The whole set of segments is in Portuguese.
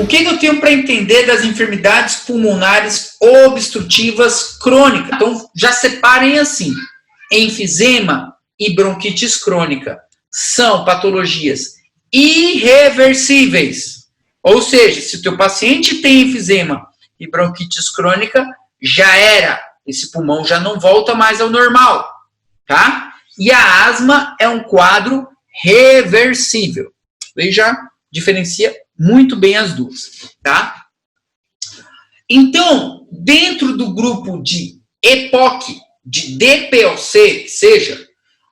O que eu tenho para entender das enfermidades pulmonares obstrutivas crônicas? Então, já separem assim. Enfisema e bronquites crônica são patologias irreversíveis. Ou seja, se o teu paciente tem enfisema e bronquites crônica, já era. Esse pulmão já não volta mais ao normal, tá? E a asma é um quadro reversível. Aí já diferencia muito bem as duas, tá? Então, dentro do grupo de EPOC, de DPOC, que seja,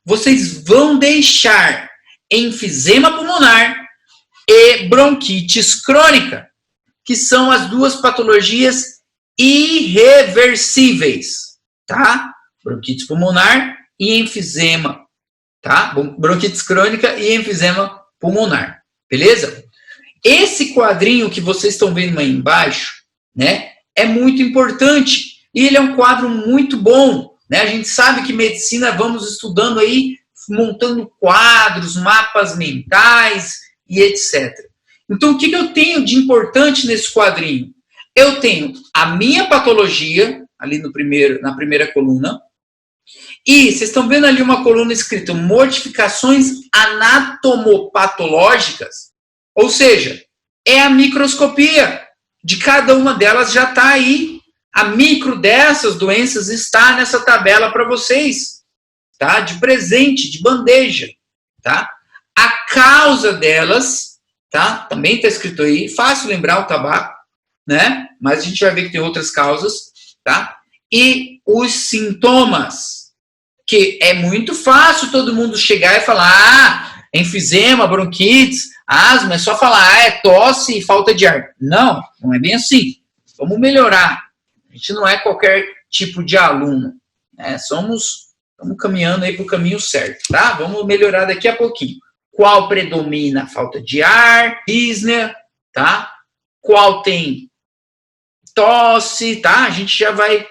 vocês vão deixar enfisema pulmonar e bronquites crônica, que são as duas patologias irreversíveis, tá? Bronquite pulmonar e enfisema, tá? Bronquites crônica e enfisema pulmonar, beleza? Esse quadrinho que vocês estão vendo aí embaixo, né, é muito importante e ele é um quadro muito bom, né? A gente sabe que medicina vamos estudando aí, montando quadros, mapas mentais e etc. Então, o que eu tenho de importante nesse quadrinho? Eu tenho a minha patologia, ali na primeira coluna, e vocês estão vendo ali uma coluna escrita modificações anatomopatológicas, ou seja, é a microscopia de cada uma delas já está aí. A micro dessas doenças está nessa tabela para vocês, tá? De presente, de bandeja, tá? A causa delas, tá? Também está escrito aí, fácil lembrar o tabaco, né? Mas a gente vai ver que tem outras causas, tá? E os sintomas, que é muito fácil todo mundo chegar e falar, enfisema, bronquites, asma, é só falar, é tosse e falta de ar. Não, não é bem assim. Vamos melhorar. A gente não é qualquer tipo de aluno, né? Estamos caminhando aí para o caminho certo, tá? Vamos melhorar daqui a pouquinho. Qual predomina? Falta de ar, disnea, tá? Qual tem tosse, tá? A gente já vai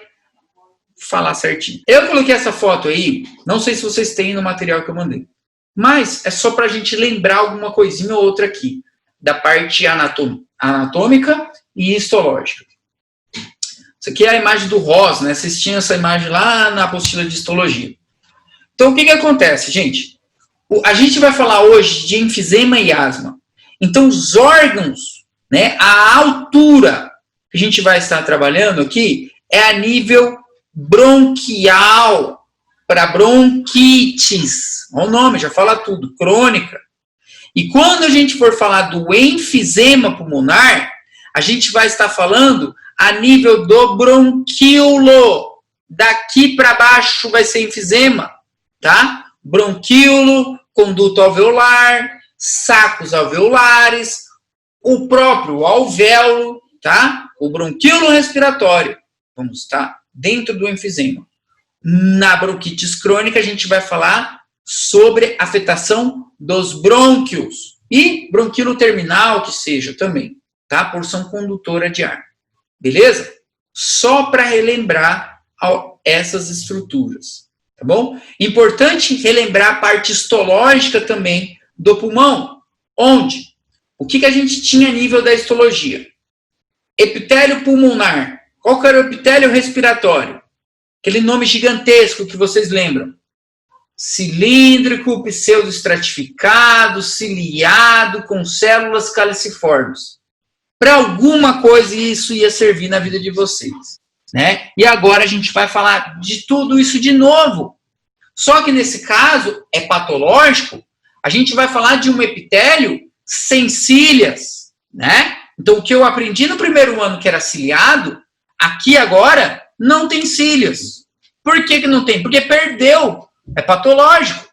falar certinho. Eu coloquei essa foto aí, não sei se vocês têm no material que eu mandei, mas é só para a gente lembrar alguma coisinha ou outra aqui, da parte anatômica e histológica. Isso aqui é a imagem do Ross, né? Vocês tinham essa imagem lá na apostila de histologia. Então, o que acontece, gente? A gente vai falar hoje de enfisema e asma. Então, os órgãos, né? A altura que a gente vai estar trabalhando aqui é a nível bronquial, para bronquites. Olha o nome, já fala tudo, crônica. E quando a gente for falar do enfisema pulmonar, a gente vai estar falando a nível do bronquíolo. Daqui para baixo vai ser enfisema, tá? Bronquíolo, conduto alveolar, sacos alveolares, o próprio alvéolo, tá? O bronquíolo respiratório. Vamos estar dentro do enfisema. Na bronquites crônica, a gente vai falar sobre afetação dos brônquios e bronquíolo terminal, que seja também, tá? Porção condutora de ar. Beleza? Só para relembrar essas estruturas, tá bom? Importante relembrar a parte histológica também do pulmão. Onde? O que a gente tinha a nível da histologia? Epitélio pulmonar. Qual que era o epitélio respiratório? Aquele nome gigantesco que vocês lembram. Cilíndrico, pseudoestratificado, ciliado, com células caliciformes. Para alguma coisa isso ia servir na vida de vocês, né? E agora a gente vai falar de tudo isso de novo. Só que nesse caso é patológico, a gente vai falar de um epitélio sem cílias, né? Então o que eu aprendi no primeiro ano que era ciliado, aqui agora não tem cílias. Por que não tem? Porque perdeu. É patológico.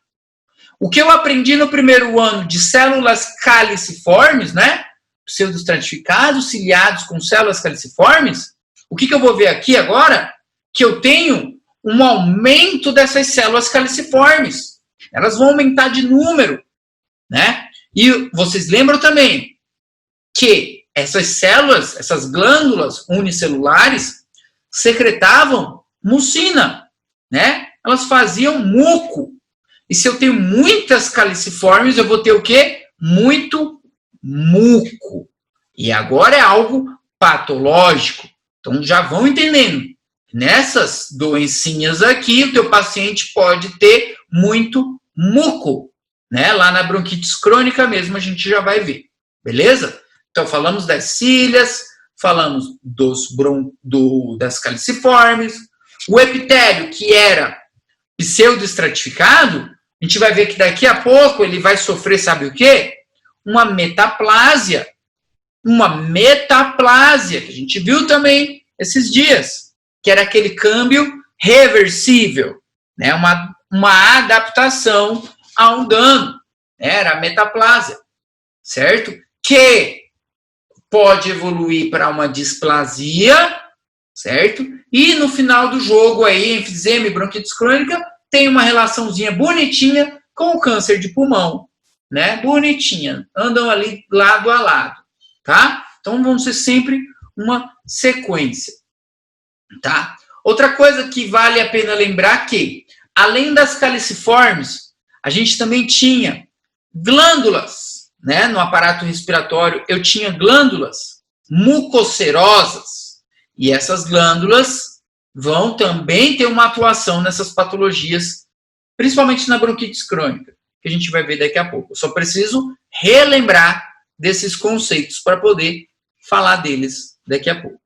O que eu aprendi no primeiro ano de células caliciformes, né? Pseudoestratificados, ciliados com células caliciformes, o que eu vou ver aqui agora? Que eu tenho um aumento dessas células caliciformes. Elas vão aumentar de número, né? E vocês lembram também que essas células, essas glândulas unicelulares, secretavam mucina, né? Elas faziam muco. E se eu tenho muitas caliciformes, eu vou ter o quê? Muito muco. E agora é algo patológico. Então já vão entendendo. Nessas doencinhas aqui, o teu paciente pode ter muito muco, né? Lá na bronquite crônica mesmo a gente já vai ver. Beleza? Então falamos das cílias, falamos das caliciformes, o epitélio que era pseudoestratificado, a gente vai ver que daqui a pouco ele vai sofrer, sabe o quê? Uma metaplásia. Uma metaplásia, que a gente viu também esses dias, que era aquele câmbio reversível, né? Uma adaptação a um dano, né? Era a metaplásia, certo? Que pode evoluir para uma displasia, certo? E no final do jogo aí, enfisema e bronquite crônica tem uma relaçãozinha bonitinha com o câncer de pulmão, né? Bonitinha, andam ali lado a lado, tá? Então vão ser sempre uma sequência, tá? Outra coisa que vale a pena lembrar que, além das caliciformes, a gente também tinha glândulas, né? No aparato respiratório eu tinha glândulas mucocerosas, e essas glândulas vão também ter uma atuação nessas patologias, principalmente na bronquite crônica, que a gente vai ver daqui a pouco. Eu só preciso relembrar desses conceitos para poder falar deles daqui a pouco.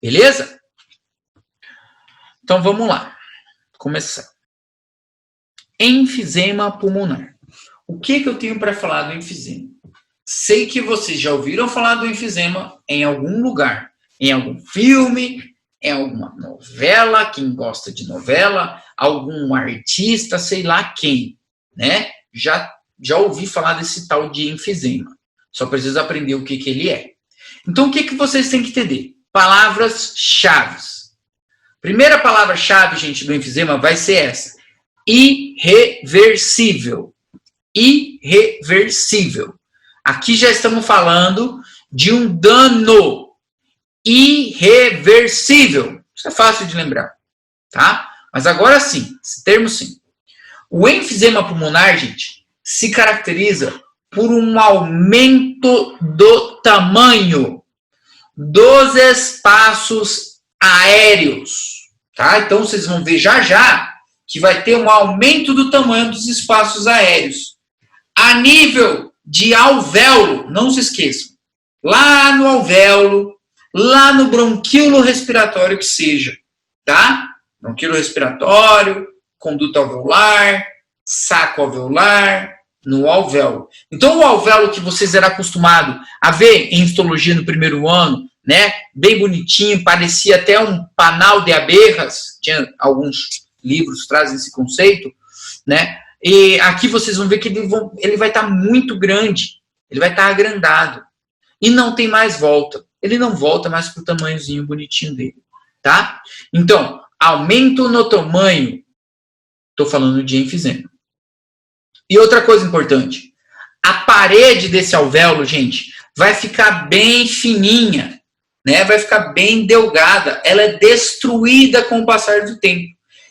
Beleza? Então vamos lá. Começar. Enfisema pulmonar. O que eu tenho para falar do enfisema? Sei que vocês já ouviram falar do enfisema em algum lugar, em algum filme, em alguma novela, quem gosta de novela, algum artista, sei lá quem, né? Já ouvi falar desse tal de enfisema. Só preciso aprender o que ele é. Então, o que vocês têm que entender? Palavras-chave. Primeira palavra-chave, gente, do enfisema vai ser essa. Irreversível. Irreversível. Aqui já estamos falando de um dano irreversível. Isso é fácil de lembrar, tá? Mas agora sim, esse termo sim. O enfisema pulmonar, gente, se caracteriza por um aumento do tamanho dos espaços aéreos, tá? Então vocês vão ver já que vai ter um aumento do tamanho dos espaços aéreos. A nível de alvéolo, não se esqueçam. Lá no alvéolo, lá no bronquíolo respiratório que seja, tá? Bronquíolo respiratório, conduta alveolar, saco alveolar, no alvéolo. Então, o alvéolo que vocês eram acostumados a ver em histologia no primeiro ano, né? Bem bonitinho, parecia até um panal de abelhas, tinha alguns livros que trazem esse conceito, né? E aqui vocês vão ver que ele vai estar muito grande, ele vai estar agrandado. E não tem mais volta. Ele não volta mais para o tamanhozinho bonitinho dele, tá? Então, aumento no tamanho, estou falando de enfisema. E outra coisa importante, a parede desse alvéolo, gente, vai ficar bem fininha, né? Vai ficar bem delgada, ela é destruída com o passar do tempo.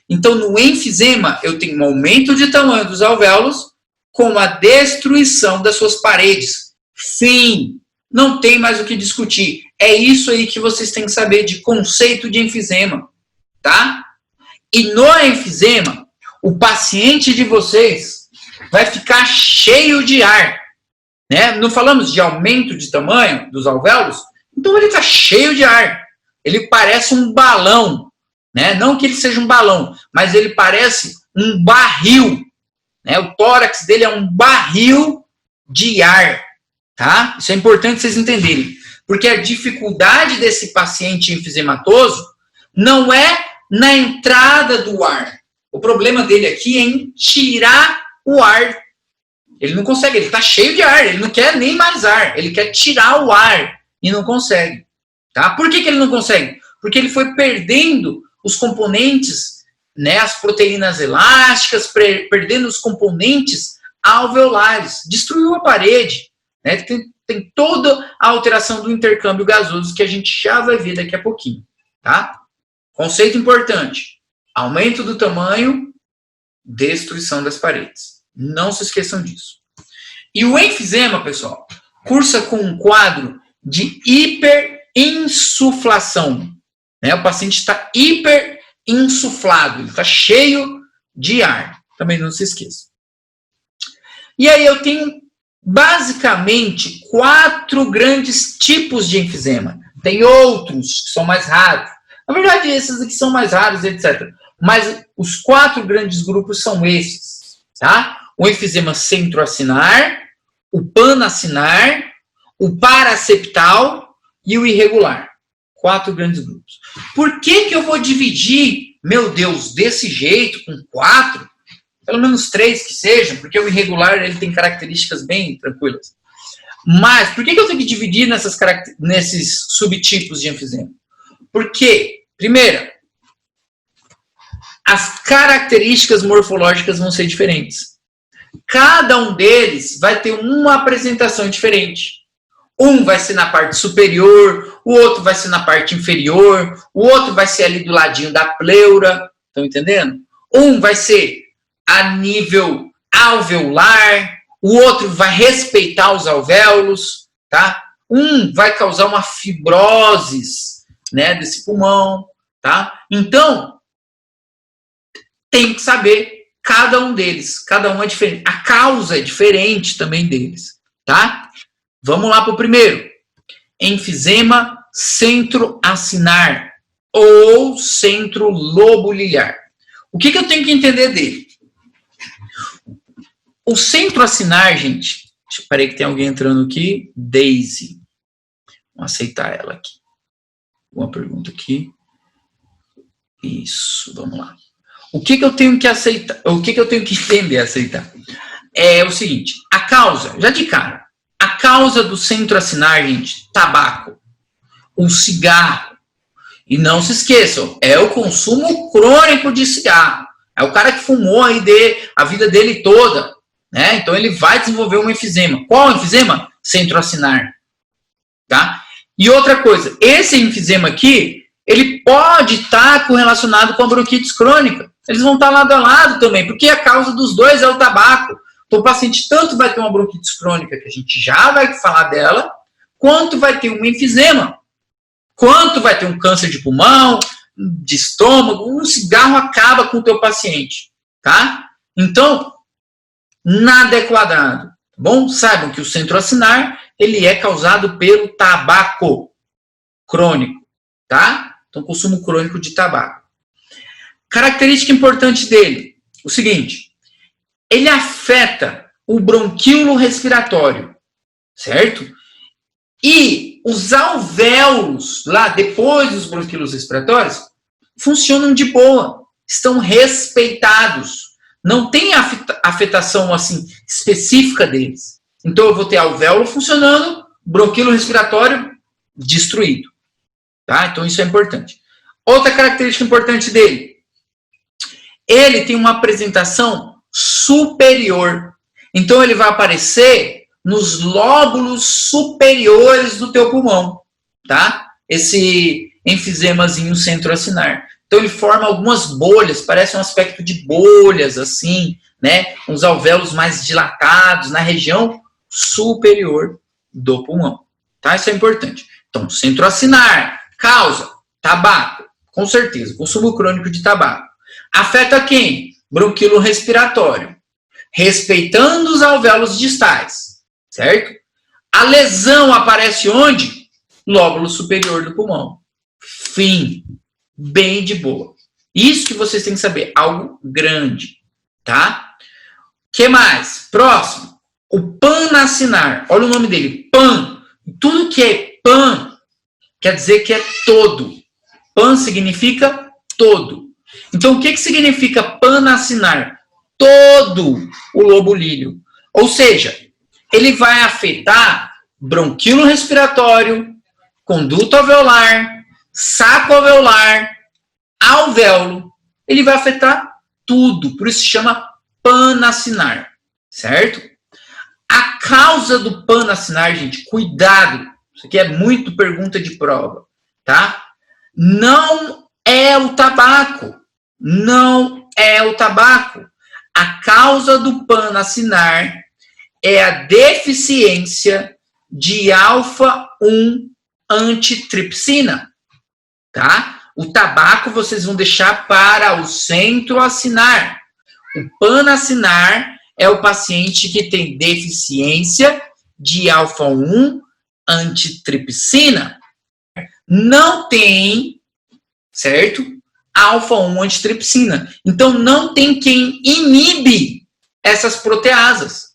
Então, no enfisema, eu tenho um aumento de tamanho dos alvéolos com a destruição das suas paredes. Fim. Não tem mais o que discutir. É isso aí que vocês têm que saber de conceito de enfisema, tá? E no enfisema, o paciente de vocês vai ficar cheio de ar, né? Não falamos de aumento de tamanho dos alvéolos? Então ele está cheio de ar. Ele parece um balão, né? Não que ele seja um balão, mas ele parece um barril, né? O tórax dele é um barril de ar, tá? Isso é importante vocês entenderem, porque a dificuldade desse paciente enfisematoso não é na entrada do ar. O problema dele aqui é em tirar o ar. Ele não consegue, ele está cheio de ar, ele não quer nem mais ar, ele quer tirar o ar e não consegue, tá? Por que ele não consegue? Porque ele foi perdendo os componentes, né, as proteínas elásticas, perdendo os componentes alveolares, destruiu a parede, né? Tem toda a alteração do intercâmbio gasoso que a gente já vai ver daqui a pouquinho, tá? Conceito importante, aumento do tamanho, destruição das paredes. Não se esqueçam disso. E o enfisema, pessoal, cursa com um quadro de hiperinsuflação. Né? O paciente está hiperinsuflado, ele está cheio de ar. Também não se esqueça. E aí eu tenho basicamente 4 grandes tipos de enfisema. Tem outros que são mais raros. Na verdade, esses aqui são mais raros, etc. Mas os 4 grandes grupos são esses. Tá? O enfisema centroacinar, o panacinar, o paraseptal e o irregular. 4 grandes grupos. Por que eu vou dividir, meu Deus, desse jeito, com 4? Pelo menos 3 que sejam, porque o irregular ele tem características bem tranquilas. Mas, por que eu tenho que dividir nesses subtipos de enfisema? Porque, primeiro, as características morfológicas vão ser diferentes. Cada um deles vai ter uma apresentação diferente. Um vai ser na parte superior, o outro vai ser na parte inferior, o outro vai ser ali do ladinho da pleura, estão entendendo? Um vai ser a nível alveolar, o outro vai respeitar os alvéolos, tá? Um vai causar uma fibrose, né, desse pulmão, tá? Então, tem que saber cada um deles, cada um é diferente. A causa é diferente também deles, tá? Vamos lá para o primeiro. Enfisema centroacinar ou centrolobulilhar. O que eu tenho que entender dele? O centroacinar, gente... Peraí que tem alguém entrando aqui. Daisy. Vamos aceitar ela aqui. Uma pergunta aqui. Isso, vamos lá. O que eu tenho que aceitar? O que eu tenho que entender, aceitar? É o seguinte, a causa, já de cara, a causa do centroacinar, gente, tabaco, o cigarro. E não se esqueçam, é o consumo crônico de cigarro. É o cara que fumou aí a vida dele toda, né? Então ele vai desenvolver um enfisema. Qual enfisema? Centroacinar. Tá? E outra coisa, esse enfisema aqui, ele pode estar correlacionado com a bronquite crônica. Eles vão estar lado a lado também, porque a causa dos dois é o tabaco. Então o paciente tanto vai ter uma bronquite crônica, que a gente já vai falar dela, quanto vai ter um enfisema. Quanto vai ter um câncer de pulmão, de estômago, um cigarro acaba com o teu paciente, tá? Então, nada é quadrado, tá bom? Saibam que o centroacinar, ele é causado pelo tabaco crônico, tá? Então, consumo crônico de tabaco. Característica importante dele, o seguinte, ele afeta o bronquíolo respiratório, certo? E os alvéolos, lá depois dos bronquíolos respiratórios, funcionam de boa, estão respeitados. Não tem afetação assim específica deles. Então eu vou ter alvéolo funcionando, bronquíolo respiratório destruído. Tá? Então isso é importante. Outra característica importante dele, ele tem uma apresentação superior. Então ele vai aparecer nos lóbulos superiores do teu pulmão, tá? Esse enfisemazinho centroacinar. Então ele forma algumas bolhas, parece um aspecto de bolhas, assim, né? Uns alvéolos mais dilatados na região superior do pulmão, tá? Isso é importante. Então, centroacinar, causa, tabaco, com certeza, consumo crônico de tabaco. Afeta quem? Bronquíolo respiratório, respeitando os alvéolos distais, certo? A lesão aparece onde? Lóbulo superior do pulmão. Fim. Bem de boa. Isso que vocês têm que saber. Algo grande. Tá? O que mais? Próximo. O panacinar. Olha o nome dele. Pan. Tudo que é pan quer dizer que é todo. Pan significa todo. Então, o que significa panacinar? Todo o lobulíleo. Ou seja, ele vai afetar bronquíolo respiratório, conduto alveolar, saco alveolar, alvéolo. Ele vai afetar tudo, por isso se chama panacinar, certo? A causa do panacinar, gente, cuidado, isso aqui é muito pergunta de prova, tá? Não é o tabaco, não é o tabaco. A causa do panacinar é a deficiência de alfa-1 antitripsina, tá? O tabaco vocês vão deixar para o centroacinar. O panacinar é o paciente que tem deficiência de alfa-1 antitripsina. Não tem, certo? Alfa-1 antitripsina. Então, não tem quem inibe essas proteasas.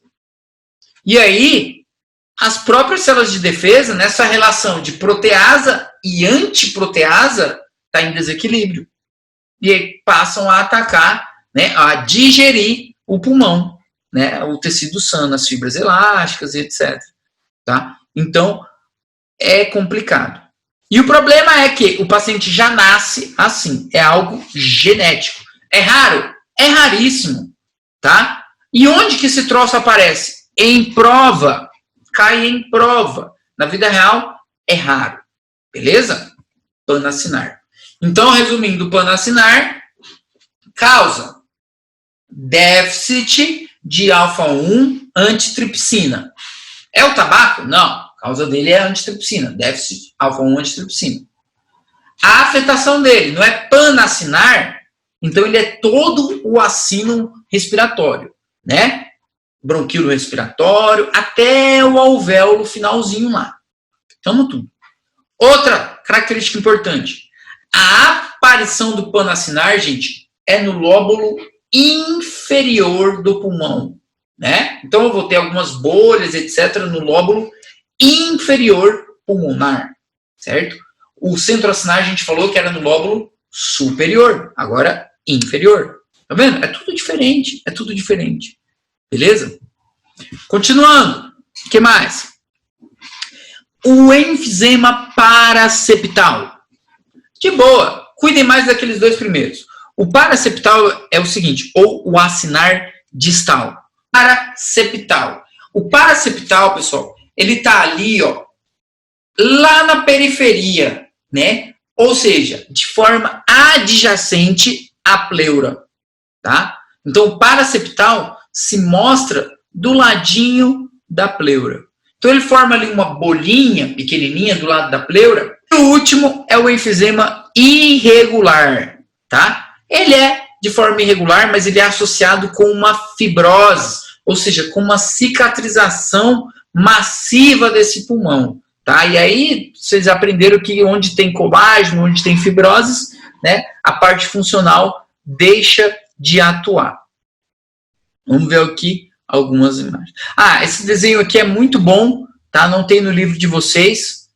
E aí, as próprias células de defesa, nessa relação de proteasa e antiproteasa, está em desequilíbrio. E aí passam a atacar, né, a digerir o pulmão, né, o tecido sano, as fibras elásticas e etc. Tá? Então, é complicado. E o problema é que o paciente já nasce assim, é algo genético. É raro? É raríssimo, tá? E onde que esse troço aparece? Em prova. Cai em prova. Na vida real, é raro. Beleza? Panacinar. Então, resumindo, o panacinar causa déficit de alfa-1 antitripsina. É o tabaco? Não. A causa dele é a antitripsina. Déficit alfa-1 antitripsina. A afetação dele não é panacinar, então ele é todo o acino respiratório, né? Bronquíolo respiratório, até o alvéolo finalzinho lá. Tamo tudo. Outra característica importante. A aparição do panacinar, gente, é no lóbulo inferior do pulmão, né? Então eu vou ter algumas bolhas, etc., no lóbulo inferior pulmonar, certo? O centroacinar a gente falou que era no lóbulo superior, agora inferior. Tá vendo? É tudo diferente, é tudo diferente. Beleza? Continuando. O que mais? O enfisema paraseptal. De boa. Cuidem mais daqueles dois primeiros. O paraseptal é o seguinte, ou o acinar distal. Paraseptal. O paraseptal, pessoal, ele tá ali, ó, lá na periferia, né? Ou seja, de forma adjacente à pleura, tá? Então, o paraseptal se mostra do ladinho da pleura. Então, ele forma ali uma bolinha pequenininha do lado da pleura. E o último é o enfisema irregular, tá? Ele é de forma irregular, mas ele é associado com uma fibrose, ou seja, com uma cicatrização massiva desse pulmão, tá? E aí, vocês aprenderam que onde tem colágeno, onde tem fibroses, né, a parte funcional deixa de atuar. Vamos ver aqui algumas imagens. Ah, esse desenho aqui é muito bom, tá? Não tem no livro de vocês,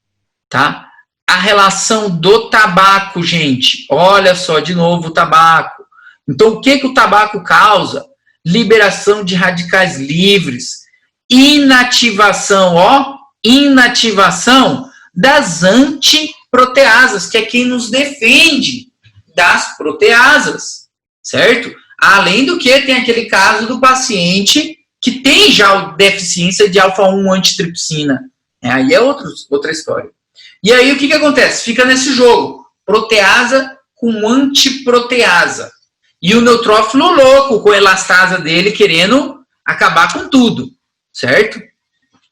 tá? A relação do tabaco, gente. Olha só, de novo, o tabaco. Então, o que o tabaco causa? Liberação de radicais livres, inativação, ó, inativação das antiproteasas, que é quem nos defende das proteasas, certo? Além do que, tem aquele caso do paciente que tem já deficiência de alfa-1 antitripsina. Aí é outra história. E aí o que acontece? Fica nesse jogo, proteasa com antiproteasa. E o neutrófilo louco com a elastase dele querendo acabar com tudo, certo?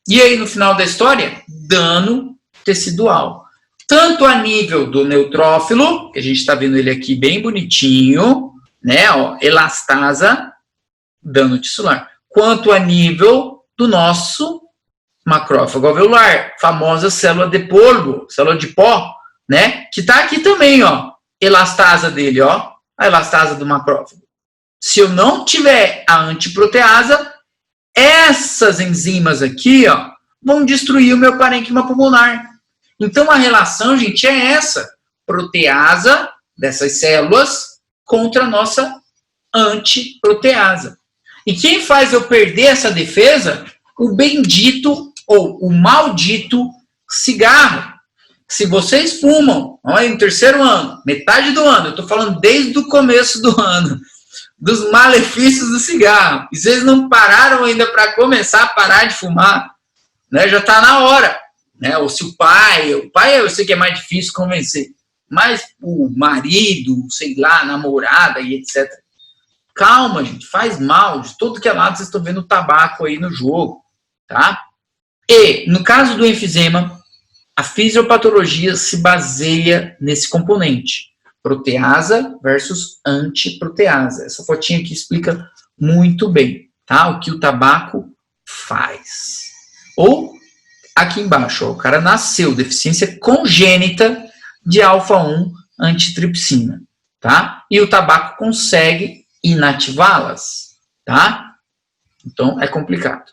E aí no final da história, dano tecidual. Tanto a nível do neutrófilo, que a gente está vendo ele aqui bem bonitinho, né, ó, elastasa, dano tissular, quanto a nível do nosso macrófago alveolar, famosa célula de polvo, célula de pó, né, que está aqui também, ó, elastasa dele, ó, a elastasa do macrófago. Se eu não tiver a antiproteasa, essas enzimas aqui, ó, vão destruir o meu parênquima pulmonar. Então a relação, gente, é essa, proteasa dessas células contra a nossa antiproteasa. E quem faz eu perder essa defesa? O bendito ou o maldito cigarro. Se vocês fumam, olha, no terceiro ano, metade do ano, eu estou falando desde o começo do ano, dos malefícios do cigarro, e vocês não pararam ainda para começar a parar de fumar, né? Já está na hora. Né? Ou se o pai eu sei que é mais difícil convencer, mas o marido, sei lá, namorada e etc. Calma, gente, faz mal, de todo que é lado vocês estão vendo o tabaco aí no jogo, tá? E, no caso do enfisema, a fisiopatologia se baseia nesse componente. Proteasa versus antiproteasa. Essa fotinha aqui explica muito bem, tá? O que o tabaco faz. Ou, aqui embaixo, ó, o cara nasceu, deficiência congênita de alfa-1 antitripsina, tá? E o tabaco consegue inativá-las, tá? Então, é complicado.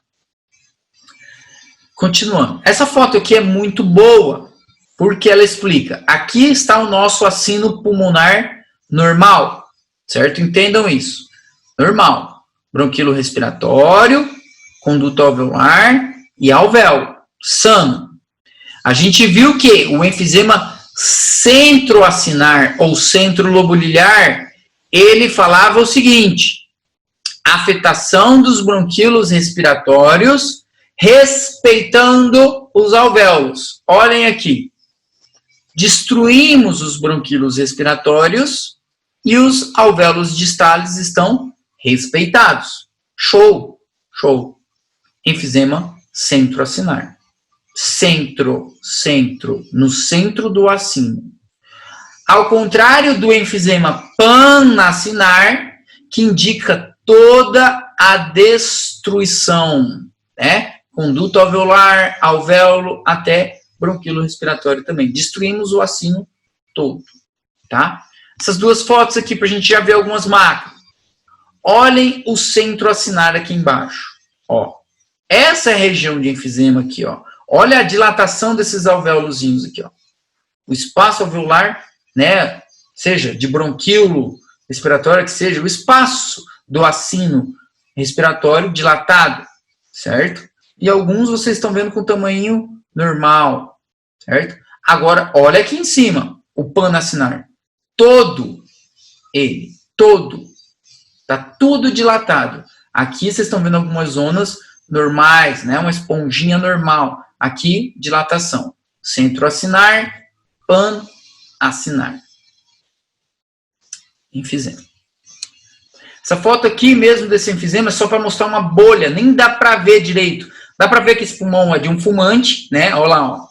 Continuando. Essa foto aqui é muito boa, porque ela explica. Aqui está o nosso assino pulmonar normal, certo? Entendam isso. Normal. Bronquilo respiratório, conduto alveolar e alvéolo. Sano. A gente viu que o enfisema centroacinar ou centrolobulilhar, ele falava o seguinte: afetação dos bronquíolos respiratórios respeitando os alvéolos. Olhem aqui. Destruímos os bronquíolos respiratórios e os alvéolos distales estão respeitados. Show! Show! Enfisema centroacinar. Centro, no centro do acino. Ao contrário do enfisema panacinar, que indica toda a destruição, né? Conduto alveolar, alvéolo, até bronquilo respiratório também. Destruímos o acino todo, tá? Essas duas fotos aqui, para a gente já ver algumas macros. Olhem o centroacinar aqui embaixo, ó. Essa é a região de enfisema aqui, ó. Olha a dilatação desses alvéolozinhos aqui, ó. O espaço alveolar, né, seja de bronquíolo respiratório, que seja o espaço do acino respiratório dilatado, certo? E alguns vocês estão vendo com tamanho normal, certo? Agora, olha aqui em cima, o panacinar. Todo ele, todo, tá tudo dilatado. Aqui vocês estão vendo algumas zonas normais, né? Uma esponjinha normal. Aqui, dilatação. Centroacinar, panacinar. Enfisema. Essa foto aqui mesmo desse enfisema é só para mostrar uma bolha, nem dá para ver direito. Dá para ver que esse pulmão é de um fumante, né? Olha lá, ó.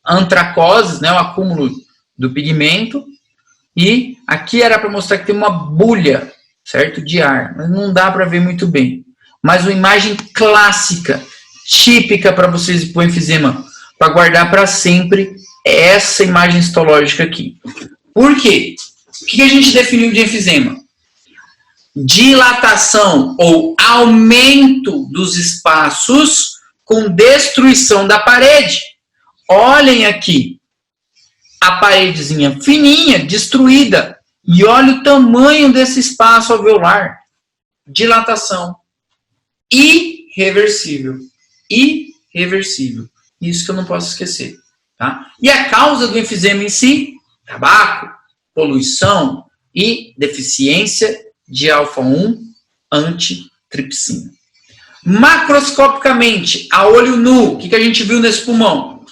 Antracoses, né? O acúmulo do pigmento. E aqui era para mostrar que tem uma bolha, certo? De ar. Mas não dá para ver muito bem. Mas uma imagem clássica, típica para vocês para o enfisema, para guardar para sempre, é essa imagem histológica aqui. Por quê? O que a gente definiu de enfisema? Dilatação ou aumento dos espaços com destruição da parede. Olhem aqui, a paredezinha fininha, destruída, e olha o tamanho desse espaço alveolar. Dilatação. Irreversível. Irreversível. Isso que eu não posso esquecer. Tá? E a causa do enfisema em si? Tabaco, poluição e deficiência de alfa-1 antitripsina. Macroscopicamente, a olho nu, o que a gente viu nesse pulmão?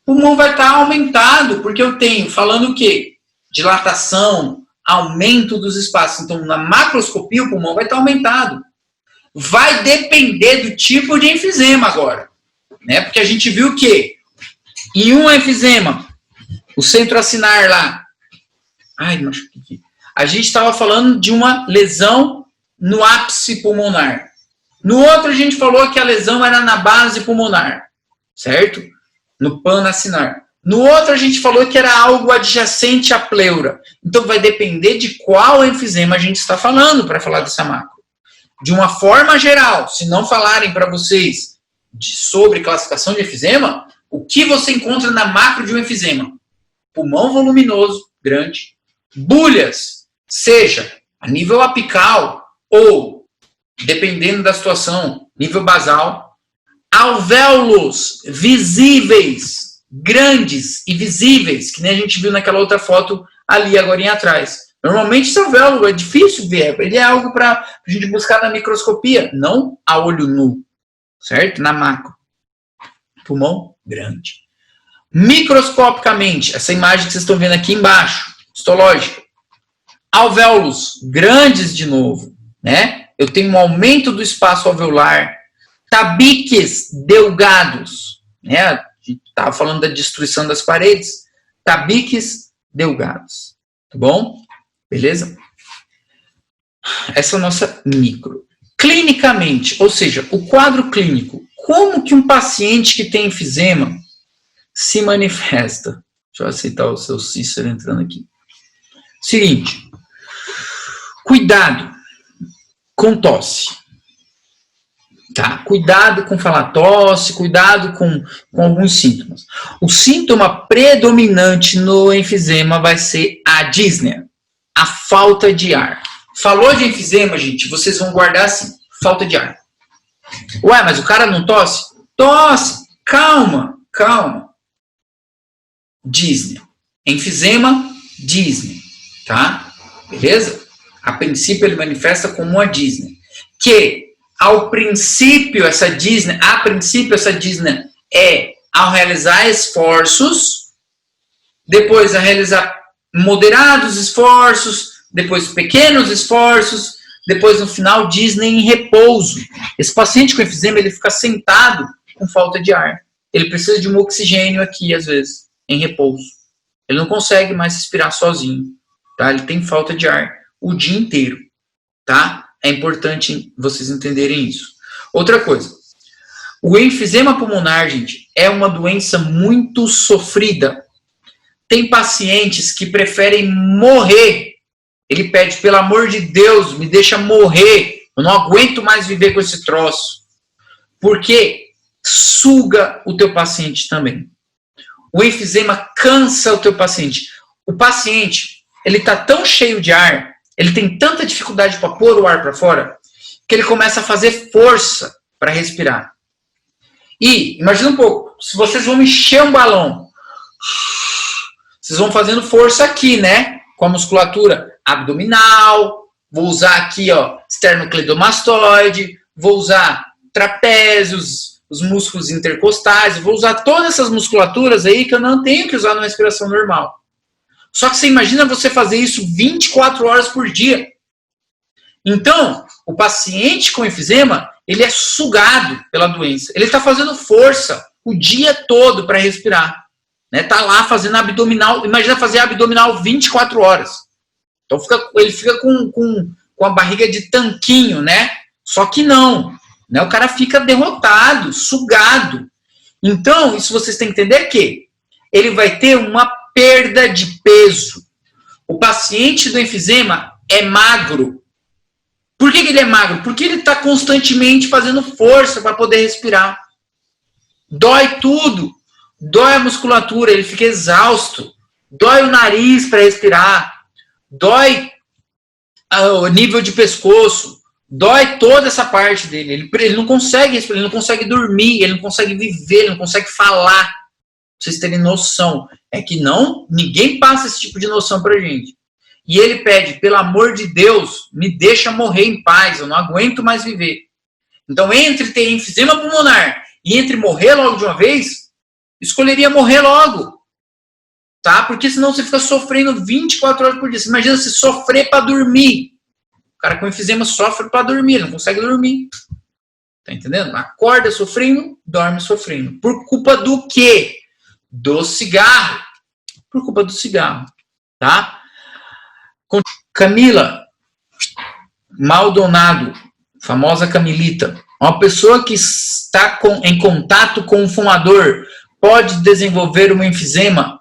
O pulmão vai estar aumentado, porque eu tenho, falando o quê? Dilatação, aumento dos espaços. Então, na macroscopia, o pulmão vai estar aumentado. Vai depender do tipo de enfisema agora, né? Porque a gente viu que em um enfisema, o centroacinar lá, a gente estava falando de uma lesão no ápice pulmonar. No outro, a gente falou que a lesão era na base pulmonar, certo? No panacinar. No outro, a gente falou que era algo adjacente à pleura. Então, vai depender de qual enfisema a gente está falando para falar dessa macro. De uma forma geral, se não falarem para vocês sobre classificação de enfisema, o que você encontra na macro de um enfisema? Pulmão voluminoso, grande, bulhas, seja a nível apical ou, dependendo da situação, nível basal, alvéolos visíveis, grandes e visíveis, que nem a gente viu naquela outra foto ali agora atrás. Normalmente esse alvéolo é difícil ver, ele é algo para a gente buscar na microscopia, não a olho nu, certo? Na macro. Pulmão grande. Microscopicamente, essa imagem que vocês estão vendo aqui embaixo, histológica, alvéolos grandes de novo, né? Eu tenho um aumento do espaço alveolar, tabiques delgados, né? A gente estava falando da destruição das paredes, tabiques delgados, tá bom? Beleza? Essa é a nossa micro. Clinicamente, ou seja, o quadro clínico, como que um paciente que tem enfisema se manifesta? Deixa eu aceitar o seu Cícero entrando aqui. Seguinte, cuidado com tosse, tá? Cuidado com falar tosse, cuidado com alguns sintomas. O síntoma predominante no enfisema vai ser a dísnea, a falta de ar. Falou de enfisema, gente, vocês vão guardar assim, falta de ar. Ué, mas o cara não tosse? Tosse, calma. Dísnea. Enfisema, dísnea, tá? Beleza? A princípio ele manifesta como uma dísnea. Que, a princípio essa dísnea é ao realizar esforços, depois a realizar moderados esforços, depois pequenos esforços, depois no final dísnea em repouso. Esse paciente com enfisema, ele fica sentado com falta de ar. Ele precisa de um oxigênio aqui, às vezes, em repouso. Ele não consegue mais respirar sozinho, tá? Ele tem falta de ar o dia inteiro, tá? É importante vocês entenderem isso. Outra coisa, o enfisema pulmonar, gente, é uma doença muito sofrida. Tem pacientes que preferem morrer. Ele pede, pelo amor de Deus, me deixa morrer. Eu não aguento mais viver com esse troço. Porque suga o teu paciente também. O enfisema cansa o teu paciente. O paciente, ele está tão cheio de ar, ele tem tanta dificuldade para pôr o ar para fora, que ele começa a fazer força para respirar. E, imagina um pouco, se vocês vão encher um balão, vocês vão fazendo força aqui, né? Com a musculatura abdominal, vou usar aqui, ó, esternocleidomastoide, vou usar trapézios, os músculos intercostais, eu vou usar todas essas musculaturas aí que eu não tenho que usar na respiração normal. Só que você imagina você fazer isso 24 horas por dia. Então, o paciente com enfisema, ele é sugado pela doença. Ele está fazendo força o dia todo para respirar. Está lá fazendo abdominal. Imagina fazer abdominal 24 horas. Então, ele fica com a barriga de tanquinho, né? Só que não. Né? O cara fica derrotado, sugado. Então, isso vocês têm que entender que ele vai ter uma perda de peso. O paciente do enfisema é magro. Por que ele é magro? Porque ele está constantemente fazendo força para poder respirar. Dói tudo. Dói a musculatura, ele fica exausto. Dói o nariz para respirar. Dói o nível de pescoço. Dói toda essa parte dele. Ele não consegue respirar, ele não consegue dormir, ele não consegue viver, ele não consegue falar. Pra vocês terem noção. É que ninguém passa esse tipo de noção pra gente. E ele pede, pelo amor de Deus, me deixa morrer em paz, eu não aguento mais viver. Então, entre ter enfisema pulmonar e entre morrer logo de uma vez, escolheria morrer logo. Tá? Porque senão você fica sofrendo 24 horas por dia. Você imagina se sofrer para dormir. O cara com enfisema sofre para dormir, ele não consegue dormir. Tá entendendo? Acorda sofrendo, dorme sofrendo. Por culpa do quê? Do cigarro. Por culpa do cigarro. Tá? Camila Maldonado, famosa Camilita. Uma pessoa que está em contato com um fumador pode desenvolver um enfisema?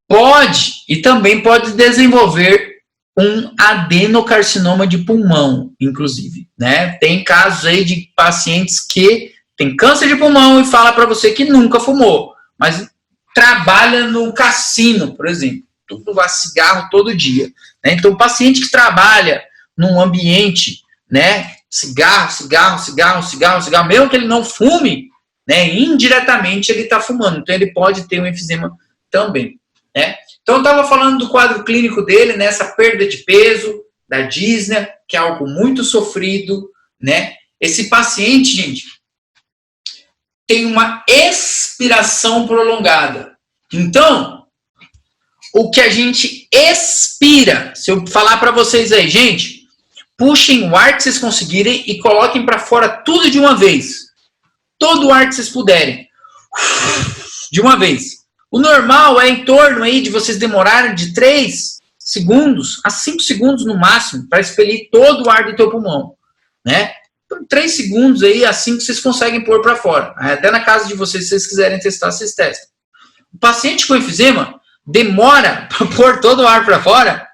Pode, e também pode desenvolver um adenocarcinoma de pulmão, inclusive. Né? Tem casos aí de pacientes que têm câncer de pulmão e fala para você que nunca fumou, mas trabalha no cassino, por exemplo. Tudo vai cigarro todo dia. Né? Então, o paciente que trabalha num ambiente, né, cigarro, mesmo que ele não fume, né, indiretamente ele está fumando. Então, ele pode ter um enfisema também. Né? Então, eu estava falando do quadro clínico dele, né, essa perda de peso, da dísnea, que é algo muito sofrido. Né? Esse paciente, gente, tem uma expiração prolongada. Então, o que a gente expira, se eu falar para vocês aí, gente, puxem o ar que vocês conseguirem e coloquem para fora tudo de uma vez. Todo o ar que vocês puderem. De uma vez. O normal é em torno aí de vocês demorarem de 3 segundos a 5 segundos no máximo para expelir todo o ar do teu pulmão, né? Então, 3 segundos aí a 5 vocês conseguem pôr para fora. Até na casa de vocês, se vocês quiserem testar, vocês testam. O paciente com enfisema demora para pôr todo o ar para fora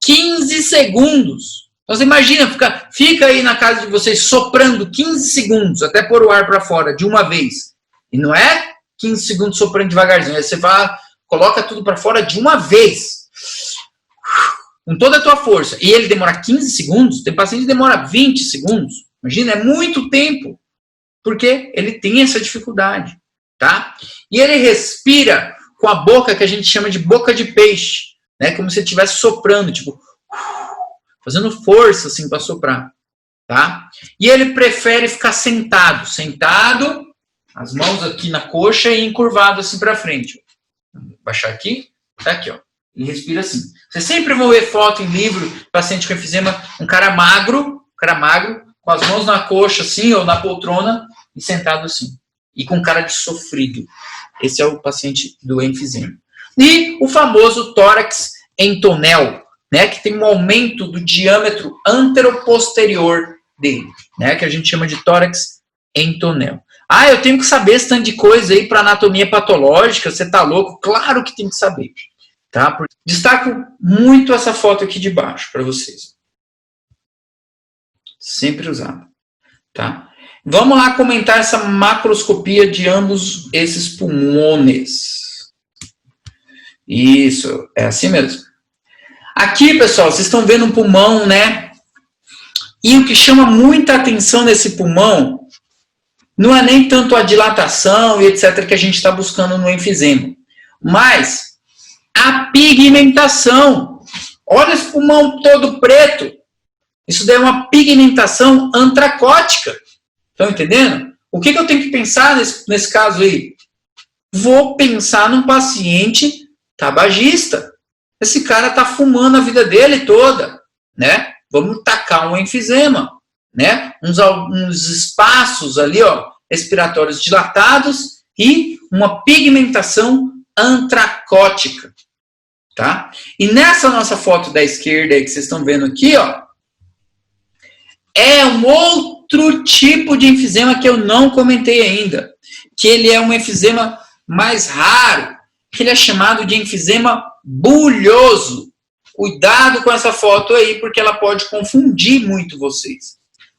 15 segundos. Então você imagina, fica aí na casa de vocês soprando 15 segundos até pôr o ar para fora de uma vez. E não é 15 segundos soprando devagarzinho. Aí você coloca tudo para fora de uma vez. Com toda a tua força. E ele demora 15 segundos. Tem paciente que demora 20 segundos. Imagina, é muito tempo. Porque ele tem essa dificuldade. Tá? E ele respira com a boca que a gente chama de boca de peixe. Né? Como se ele estivesse soprando. Tipo, fazendo força assim para soprar. Tá? E ele prefere ficar sentado. Sentado. As mãos aqui na coxa e encurvado assim para frente. Vou baixar aqui. Tá aqui, ó. Ele respira assim. Vocês sempre vão ver foto em livro, paciente com enfisema, um cara magro, com as mãos na coxa assim, ou na poltrona, e sentado assim. E com cara de sofrido. Esse é o paciente do enfisema. E o famoso tórax entonel, né, que tem um aumento do diâmetro anteroposterior dele, né, que a gente chama de tórax entonel. Ah, eu tenho que saber esse tanto de coisa aí para anatomia patológica, você tá louco? Claro que tem que saber. Tá? Destaco muito essa foto aqui de baixo para vocês. Sempre usada. Tá? Vamos lá comentar essa macroscopia de ambos esses pulmões. Isso, é assim mesmo. Aqui, pessoal, vocês estão vendo um pulmão, né? E o que chama muita atenção nesse pulmão não é nem tanto a dilatação e etc. que a gente está buscando no enfisema, mas a pigmentação. Olha esse pulmão todo preto. Isso daí é uma pigmentação antracótica. Estão entendendo? O que eu tenho que pensar nesse caso aí? Vou pensar num paciente tabagista. Esse cara está fumando a vida dele toda, né? Vamos tacar um enfisema, né? Uns espaços ali, ó, respiratórios dilatados e uma pigmentação antracótica. Tá? E nessa nossa foto da esquerda aí que vocês estão vendo aqui, ó, é um outro tipo de enfisema que eu não comentei ainda, que ele é um enfisema mais raro, que ele é chamado de enfisema bulhoso. Cuidado com essa foto aí, porque ela pode confundir muito vocês.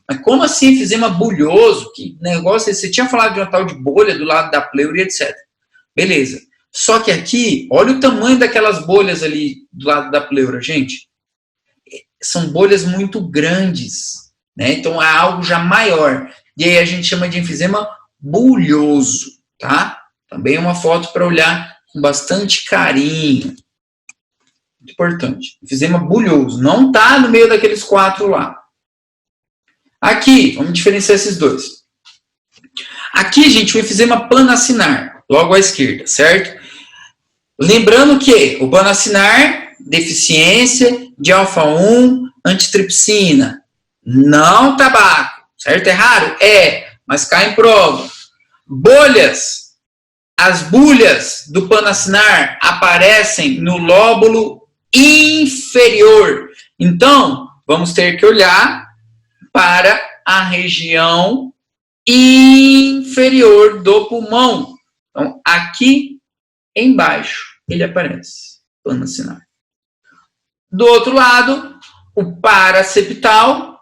Mas como assim enfisema bulhoso? Que negócio, você tinha falado de uma tal de bolha do lado da pleura e etc. Beleza. Só que aqui, olha o tamanho daquelas bolhas ali do lado da pleura, gente. São bolhas muito grandes, né? Então é algo já maior. E aí a gente chama de enfisema bulhoso, tá? Também é uma foto para olhar com bastante carinho. Muito importante. Enfisema bulhoso. Não tá no meio daqueles 4 lá. Aqui, vamos diferenciar esses dois. Aqui, gente, o enfisema planacinar, logo à esquerda, certo? Lembrando que o planacinar, deficiência de alfa-1, antitripsina, não tabaco, certo? É raro? É, mas cai em prova. Bolhas, as bulhas do planacinar aparecem no lóbulo inferior. Então, vamos ter que olhar para a região inferior do pulmão. Então, aqui embaixo ele aparece, planacinar. Do outro lado, o paraseptal,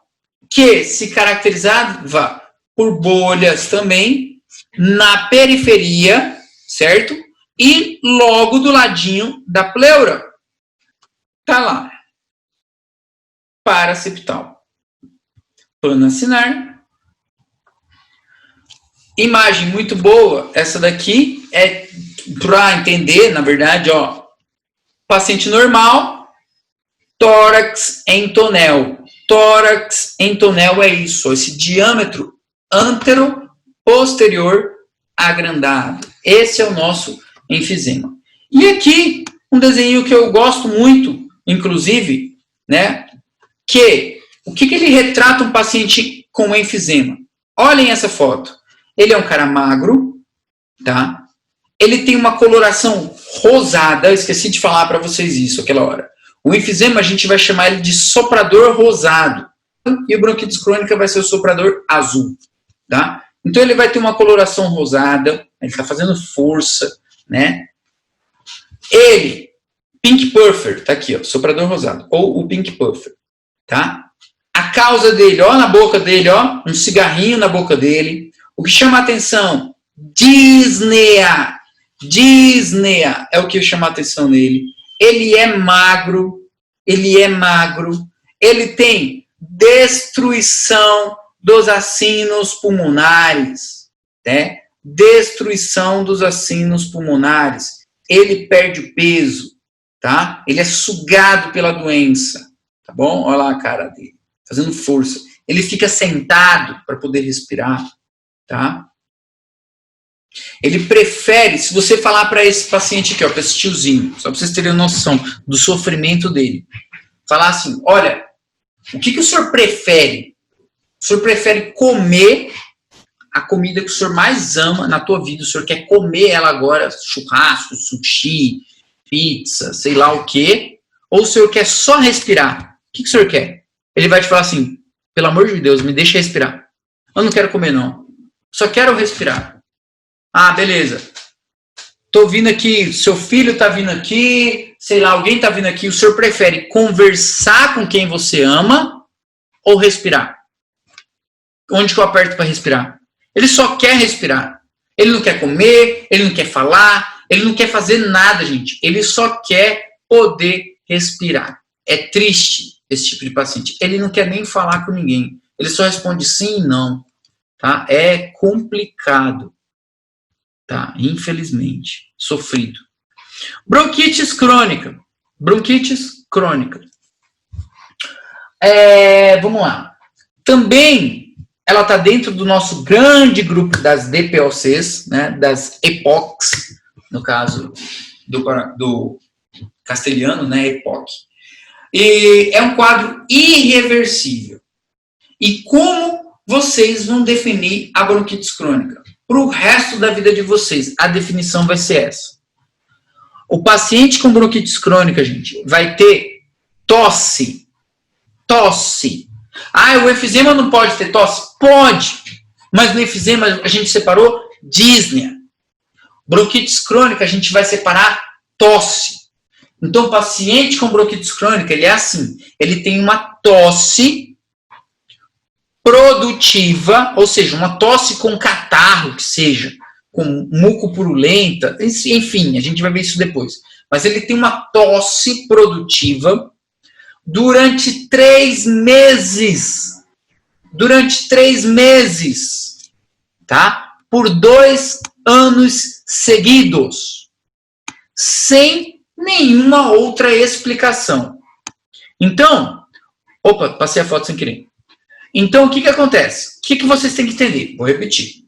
que se caracterizava por bolhas também na periferia, certo? E logo do ladinho da pleura. Tá lá. Paraseptal. Planacinar. Imagem muito boa. Essa daqui é para entender, na verdade, ó. Paciente normal, tórax entonel. Tórax entonel é isso, esse diâmetro antero-posterior agrandado. Esse é o nosso enfisema. E aqui, um desenho que eu gosto muito, inclusive, né, que o que ele retrata um paciente com enfisema? Olhem essa foto. Ele é um cara magro, tá? Ele tem uma coloração rosada, esqueci de falar para vocês isso aquela hora. O enfisema a gente vai chamar ele de soprador rosado. E o bronquite crônica vai ser o soprador azul, tá? Então ele vai ter uma coloração rosada, ele está fazendo força, né? Ele, pink puffer, tá aqui, ó, soprador rosado, ou o pink puffer, tá? A causa dele, ó, na boca dele, ó, um cigarrinho na boca dele. O que chama a atenção? Disneia. Disneia é o que chama a atenção nele. Ele é magro, ele tem destruição dos acinos pulmonares, né? Destruição dos acinos pulmonares. Ele perde peso, tá? Ele é sugado pela doença, tá bom? Olha lá a cara dele, fazendo força. Ele fica sentado para poder respirar, tá? Ele prefere, se você falar para esse paciente aqui, ó, para esse tiozinho, só para vocês terem noção do sofrimento dele, falar assim, olha, o que o senhor prefere? O senhor prefere comer a comida que o senhor mais ama na tua vida, o senhor quer comer ela agora, churrasco, sushi, pizza, sei lá o quê, ou o senhor quer só respirar? O que o senhor quer? Ele vai te falar assim, pelo amor de Deus, me deixa respirar. Eu não quero comer não, só quero respirar. Ah, beleza. Tô vindo aqui, seu filho tá vindo aqui, sei lá, alguém tá vindo aqui, o senhor prefere conversar com quem você ama ou respirar? Onde que eu aperto para respirar? Ele só quer respirar. Ele não quer comer, ele não quer falar, ele não quer fazer nada, gente. Ele só quer poder respirar. É triste esse tipo de paciente. Ele não quer nem falar com ninguém. Ele só responde sim e não. Tá? É complicado. Tá? Infelizmente. Sofrido. Bronquites crônica. Bronquites crônica. Vamos lá. Também ela está dentro do nosso grande grupo das DPOCs, né, das EPOCs, no caso do castelhano, né, EPOC. E é um quadro irreversível. E como vocês vão definir a bronquite crônica? Para o resto da vida de vocês, a definição vai ser essa. O paciente com bronquite crônica, gente, vai ter tosse. Tosse. Ah, o enfisema não pode ter tosse? Pode. Mas no enfisema a gente separou dísnea. Bronquite crônica a gente vai separar tosse. Então o paciente com bronquite crônica, ele é assim. Ele tem uma tosse produtiva, ou seja, uma tosse com catarro, que seja, com muco purulenta, enfim, a gente vai ver isso depois. Mas ele tem uma tosse produtiva durante 3 meses. Durante 3 meses. Tá? Por 2 anos seguidos. Sem nenhuma outra explicação. Então, opa, passei a foto sem querer. Então, o que acontece? O que vocês têm que entender? Vou repetir.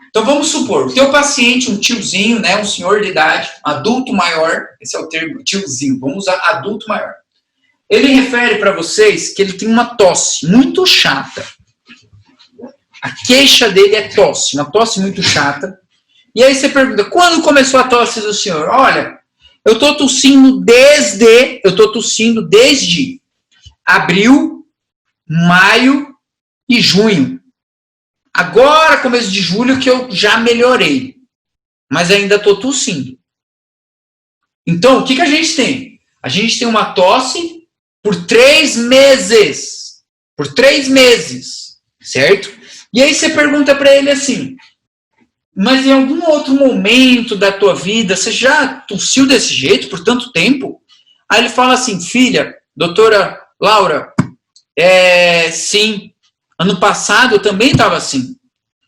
Então, vamos supor, o teu paciente, um tiozinho, né, um senhor de idade, adulto maior, esse é o termo, tiozinho, vamos usar adulto maior. Ele refere para vocês que ele tem uma tosse muito chata. A queixa dele é tosse, uma tosse muito chata. E aí você pergunta, quando começou a tosse do senhor? Olha, eu estou tossindo desde abril, maio e junho. Agora, começo de julho, que eu já melhorei. Mas ainda estou tossindo. Então, o que a gente tem? A gente tem uma tosse por 3 meses. Por 3 meses. Certo? E aí você pergunta para ele assim, mas em algum outro momento da tua vida, você já tossiu desse jeito por tanto tempo? Aí ele fala assim, filha, doutora Laura, sim, ano passado eu também estava assim.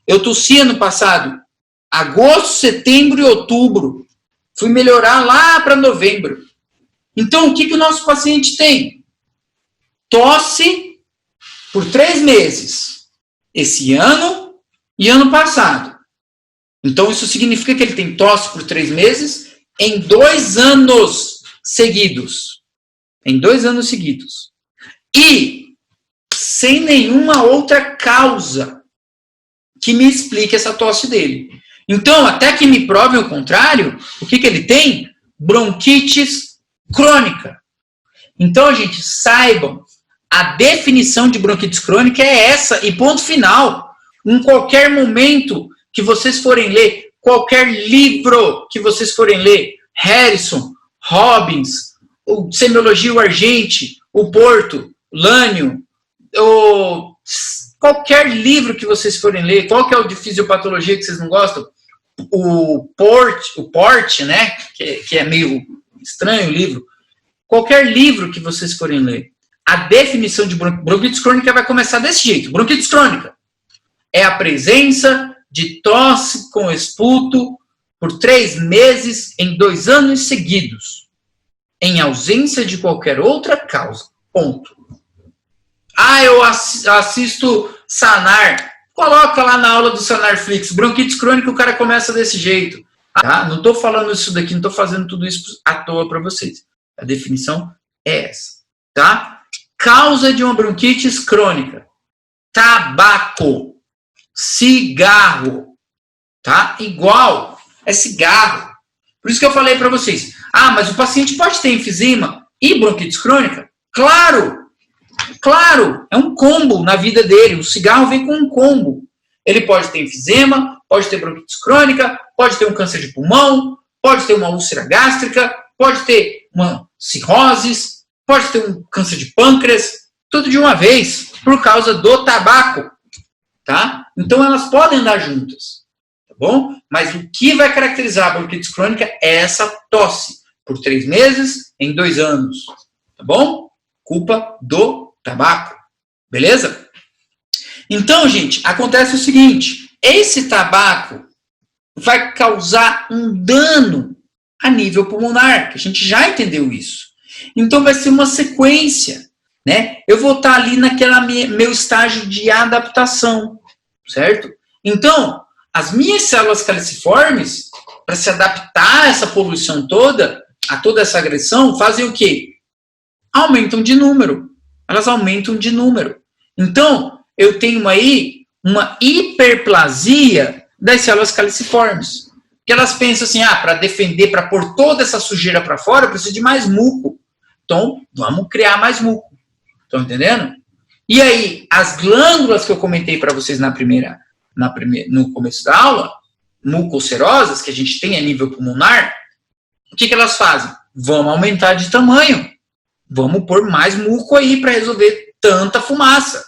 Eu tossi ano passado, agosto, setembro e outubro. Fui melhorar lá para novembro. Então, o que o nosso paciente tem? Tosse por 3 meses. Esse ano e ano passado. Então, isso significa que ele tem tosse por 3 meses em 2 anos seguidos. Em 2 anos seguidos. E sem nenhuma outra causa que me explique essa tosse dele. Então, até que me prove o contrário, o que ele tem? Bronquites crônica. Então, gente, saibam, a definição de bronquites crônica é essa, e ponto final. Em qualquer momento que vocês forem ler, qualquer livro que vocês forem ler, Harrison, Robbins, o Semiologia Urgente, o Porto, Lânio, qualquer livro que vocês forem ler, qual que é o de fisiopatologia que vocês não gostam? O Porte, né? Que é meio estranho o livro. Qualquer livro que vocês forem ler, a definição de bronquites crônica vai começar desse jeito. Bronquites crônica é a presença de tosse com esputo por 3 meses em 2 anos seguidos, em ausência de qualquer outra causa. Ponto. Ah, eu assisto Sanar. Coloca lá na aula do Sanarflix. Bronquites crônica, o cara começa desse jeito. Tá? Não estou falando isso daqui, não estou fazendo tudo isso à toa para vocês. A definição é essa. Tá? Causa de uma bronquite crônica: tabaco, cigarro. Tá? Igual, é cigarro. Por isso que eu falei para vocês. Ah, mas o paciente pode ter enfisema e bronquite crônica? Claro! Claro, é um combo na vida dele. O cigarro vem com um combo. Ele pode ter enfisema, pode ter bronquite crônica, pode ter um câncer de pulmão, pode ter uma úlcera gástrica, pode ter uma cirrose, pode ter um câncer de pâncreas, tudo de uma vez, por causa do tabaco. Tá? Então elas podem andar juntas. Tá bom? Mas o que vai caracterizar a bronquite crônica é essa tosse por 3 meses em 2 anos. Tá bom? Culpa do tabaco. Beleza? Então, gente, acontece o seguinte: esse tabaco vai causar um dano a nível pulmonar, que a gente já entendeu isso. Então vai ser uma sequência, né? Eu vou estar ali naquela meu estágio de adaptação, certo? Então, as minhas células caliciformes, para se adaptar a essa poluição toda, a toda essa agressão, fazem o quê? Aumentam de número. Elas aumentam de número. Então, eu tenho aí uma hiperplasia das células caliciformes. Que elas pensam assim, para defender, para pôr toda essa sujeira para fora, eu preciso de mais muco. Então, vamos criar mais muco. Estão entendendo? E aí, as glândulas que eu comentei para vocês no começo da aula, mucocerosas, que a gente tem a nível pulmonar, o que elas fazem? Vamos aumentar de tamanho. Vamos pôr mais muco aí para resolver tanta fumaça.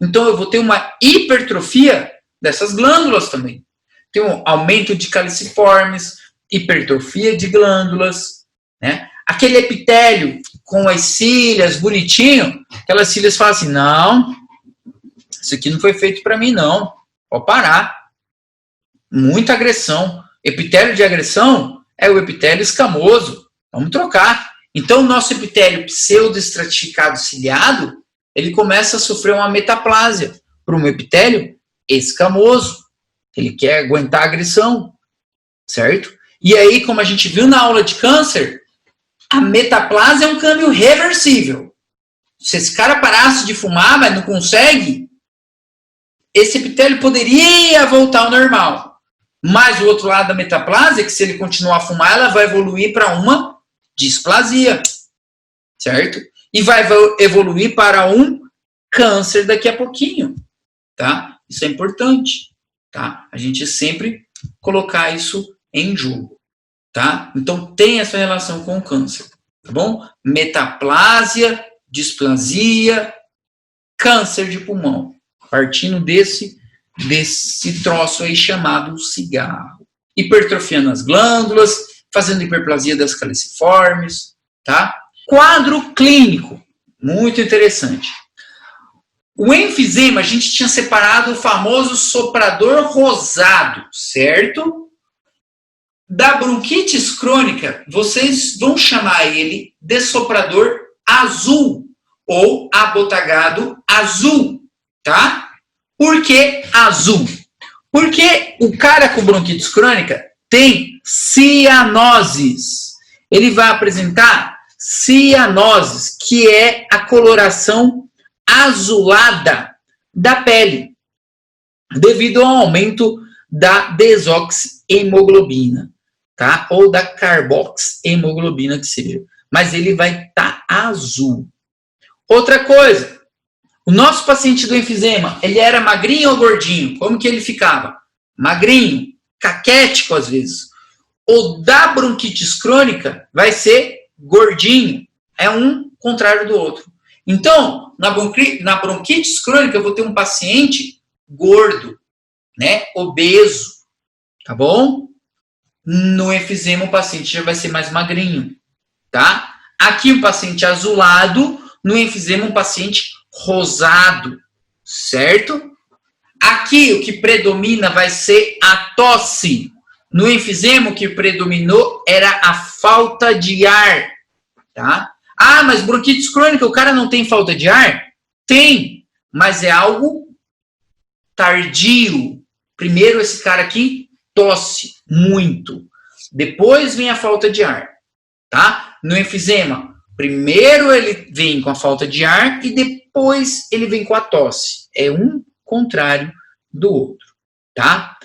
Então, eu vou ter uma hipertrofia dessas glândulas também. Tem um aumento de caliciformes, hipertrofia de glândulas, né? Aquele epitélio com as cílias bonitinho, aquelas cílias falam assim, não, isso aqui não foi feito para mim, não. Pode parar. Muita agressão. Epitélio de agressão é o epitélio escamoso. Vamos trocar. Então, o nosso epitélio pseudoestratificado ciliado, ele começa a sofrer uma metaplásia para um epitélio escamoso. Ele quer aguentar a agressão, certo? E aí, como a gente viu na aula de câncer, a metaplásia é um câmbio reversível. Se esse cara parasse de fumar, mas não consegue, esse epitélio poderia voltar ao normal. Mas o outro lado da metaplásia é que se ele continuar a fumar, ela vai evoluir para uma displasia, certo? E vai evoluir para um câncer daqui a pouquinho, tá? Isso é importante, tá? A gente sempre colocar isso em jogo, tá? Então tem essa relação com o câncer, tá bom? Metaplásia, displasia, câncer de pulmão, partindo desse troço aí chamado cigarro. Hipertrofia nas glândulas, fazendo hiperplasia das caliciformes, tá? Quadro clínico, muito interessante. O enfisema, a gente tinha separado o famoso soprador rosado, certo? Da bronquite crônica, vocês vão chamar ele de soprador azul ou abotagado azul, tá? Por que azul? Porque o cara com bronquite crônica tem cianoses. Ele vai apresentar cianoses, que é a coloração azulada da pele, devido ao aumento da desoxihemoglobina, tá? Ou da carboxihemoglobina que seja. Mas ele vai estar azul. Outra coisa, o nosso paciente do enfisema, ele era magrinho ou gordinho? Como que ele ficava? Magrinho, caquético às vezes. O da bronquites crônica vai ser gordinho. É um contrário do outro. Então, na bronquites crônica, eu vou ter um paciente gordo, né? Obeso, tá bom? No enfisema, o paciente já vai ser mais magrinho, tá? Aqui, um paciente azulado, no enfisema, um paciente rosado, certo? Aqui, o que predomina vai ser a tosse. No enfisema, o que predominou era a falta de ar, tá? Ah, mas bronquite crônica, o cara não tem falta de ar? Tem, mas é algo tardio. Primeiro, esse cara aqui tosse muito. Depois vem a falta de ar, tá? No enfisema, primeiro ele vem com a falta de ar e depois ele vem com a tosse. É um contrário do outro, tá?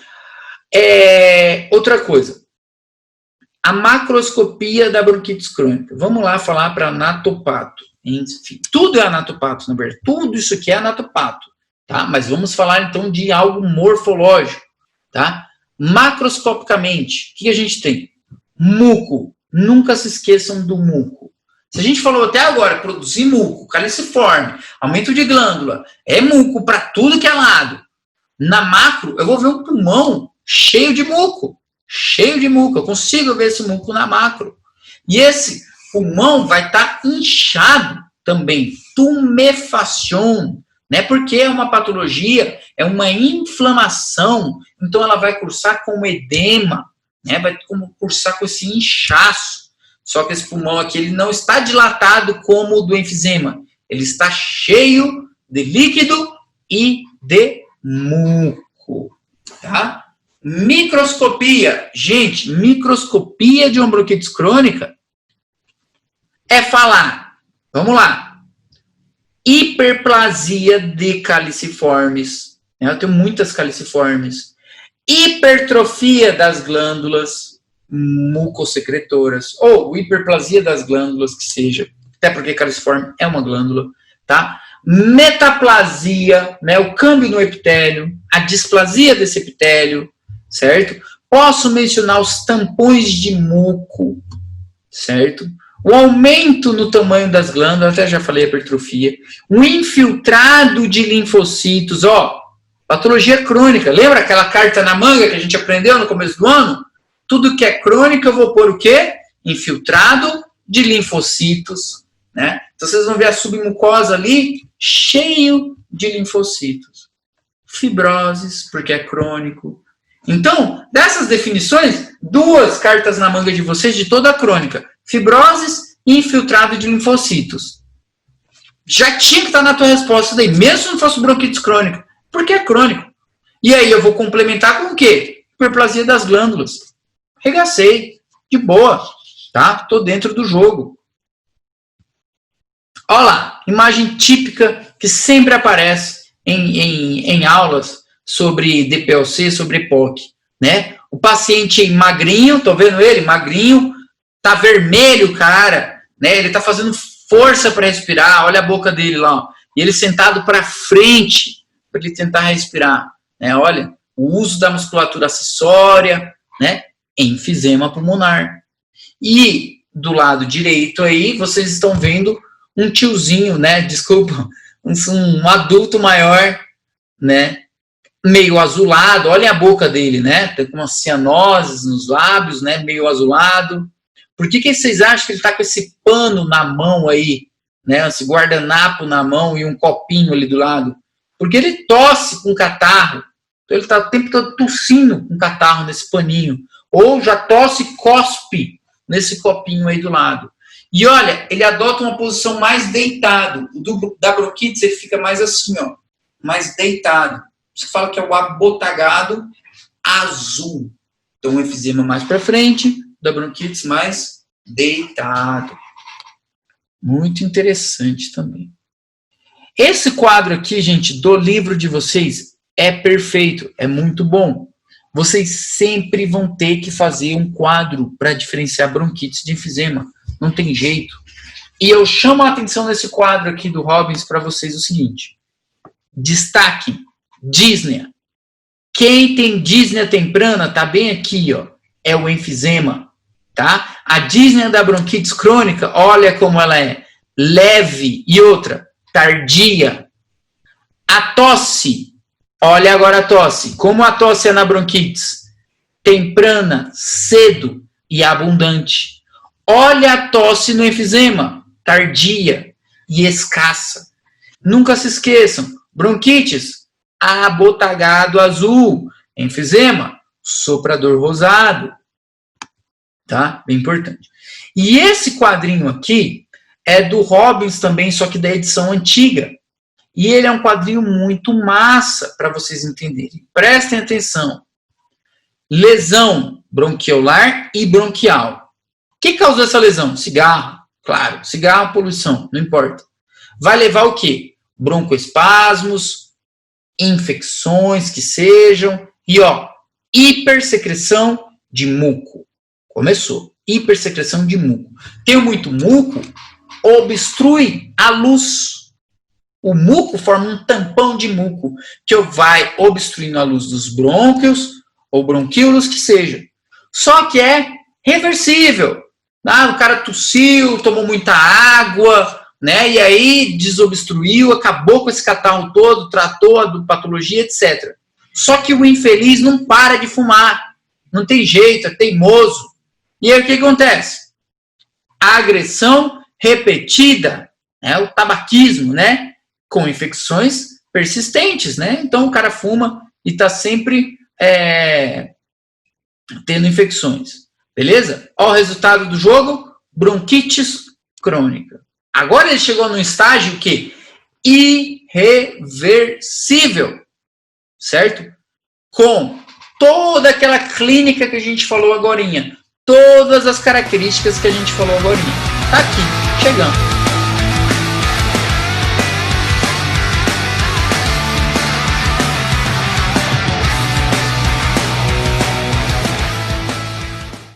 Outra coisa. A macroscopia da bronquite crônica. Vamos lá falar para anatopato. Enfim, tudo é anatopato, na verdade. Tudo isso aqui é anatopato, tá? Mas vamos falar então de algo morfológico, tá? Macroscopicamente, o que a gente tem? Muco. Nunca se esqueçam do muco. Se a gente falou até agora, produzir muco, caliciforme, aumento de glândula, é muco para tudo que é lado. Na macro, eu vou ver um pulmão cheio de muco. Cheio de muco. Eu consigo ver esse muco na macro. E esse pulmão vai estar inchado também. Tumefação, né? Porque é uma patologia, é uma inflamação. Então ela vai cursar com edema, né? Vai cursar com esse inchaço. Só que esse pulmão aqui, ele não está dilatado como o do enfisema. Ele está cheio de líquido e de muco, tá? Microscopia. Gente, microscopia de uma bronquite crônica é falar, vamos lá, hiperplasia de caliciformes. Eu tenho muitas caliciformes. Hipertrofia das glândulas mucosecretoras, ou hiperplasia das glândulas, que seja, até porque caliciforme é uma glândula, tá? Metaplasia, né, o câmbio no epitélio, a displasia desse epitélio, certo? Posso mencionar os tampões de muco, certo? O aumento no tamanho das glândulas, até já falei hipertrofia, o infiltrado de linfocitos, ó, patologia crônica. Lembra aquela carta na manga que a gente aprendeu no começo do ano? Tudo que é crônico eu vou pôr o quê? Infiltrado de linfocitos, né? Então vocês vão ver a submucosa ali cheio de linfocitos. Fibroses, porque é crônico. Então, dessas definições, 2 cartas na manga de vocês de toda a crônica. Fibroses e infiltrado de linfocitos. Já tinha que estar na tua resposta daí, mesmo se não fosse bronquite crônica, porque é crônico. E aí eu vou complementar com o quê? Hiperplasia das glândulas. Regacei, de boa, tá? Tô dentro do jogo. Olha lá, imagem típica que sempre aparece em aulas sobre DPLC, sobre EPOC, né? O paciente magrinho, tô vendo ele, magrinho, tá vermelho, cara, né? Ele tá fazendo força para respirar, olha a boca dele lá, ó. E ele sentado para frente para ele tentar respirar, né? Olha, o uso da musculatura acessória, né? Enfisema pulmonar. E do lado direito aí, vocês estão vendo um tiozinho, né? Desculpa, um adulto maior, né? Meio azulado, olha a boca dele, né? Tem umas cianoses nos lábios, né? Meio azulado. Por que vocês acham que ele tá com esse pano na mão aí, né? Esse guardanapo na mão e um copinho ali do lado? Porque ele tosse com catarro. Então ele tá o tempo todo tossindo com catarro nesse paninho. Ou já tosse e cospe nesse copinho aí do lado. E olha, ele adota uma posição mais deitado. O da bronquite ele fica mais assim, ó, mais deitado. Você fala que é o abotagado azul. Então o enfisema mais para frente, da bronquite mais deitado. Muito interessante também. Esse quadro aqui, gente, do livro de vocês é perfeito, é muito bom. Vocês sempre vão ter que fazer um quadro para diferenciar bronquites de enfisema. Não tem jeito. E eu chamo a atenção nesse quadro aqui do Robbins para vocês o seguinte. Destaque, dísnea. Quem tem dísnea temprana, tá bem aqui, ó, é o enfisema, tá? A dísnea da bronquites crônica, olha como ela é leve e outra, tardia. A tosse, olha agora a tosse. Como a tosse é na bronquites? Temprana, cedo e abundante. Olha a tosse no enfisema, tardia e escassa. Nunca se esqueçam, bronquites, abotagado azul, enfisema, soprador rosado. Tá? Bem importante. E esse quadrinho aqui é do Robbins também, só que da edição antiga. E ele é um quadrinho muito massa para vocês entenderem. Prestem atenção. Lesão bronquiolar e bronquial. O que causou essa lesão? Cigarro. Claro, cigarro, poluição, não importa. Vai levar o quê? Broncoespasmos, infecções que sejam, e ó, hipersecreção de muco. Começou, hipersecreção de muco. Tem muito muco, obstrui a luz. O muco forma um tampão de muco, que vai obstruindo a luz dos brônquios, ou bronquíolos, que seja. Só que é reversível. Ah, o cara tossiu, tomou muita água, né? E aí desobstruiu, acabou com esse catarro todo, tratou a patologia, etc. Só que o infeliz não para de fumar. Não tem jeito, é teimoso. E aí o que acontece? A agressão repetida, né? O tabaquismo, né? Com infecções persistentes, né? Então o cara fuma e está sempre tendo infecções. Beleza? Olha o resultado do jogo, bronquites crônica. Agora ele chegou num estágio que irreversível, certo? Com toda aquela clínica que a gente falou agorinha, todas as características que a gente falou agorinha. Tá aqui, chegando.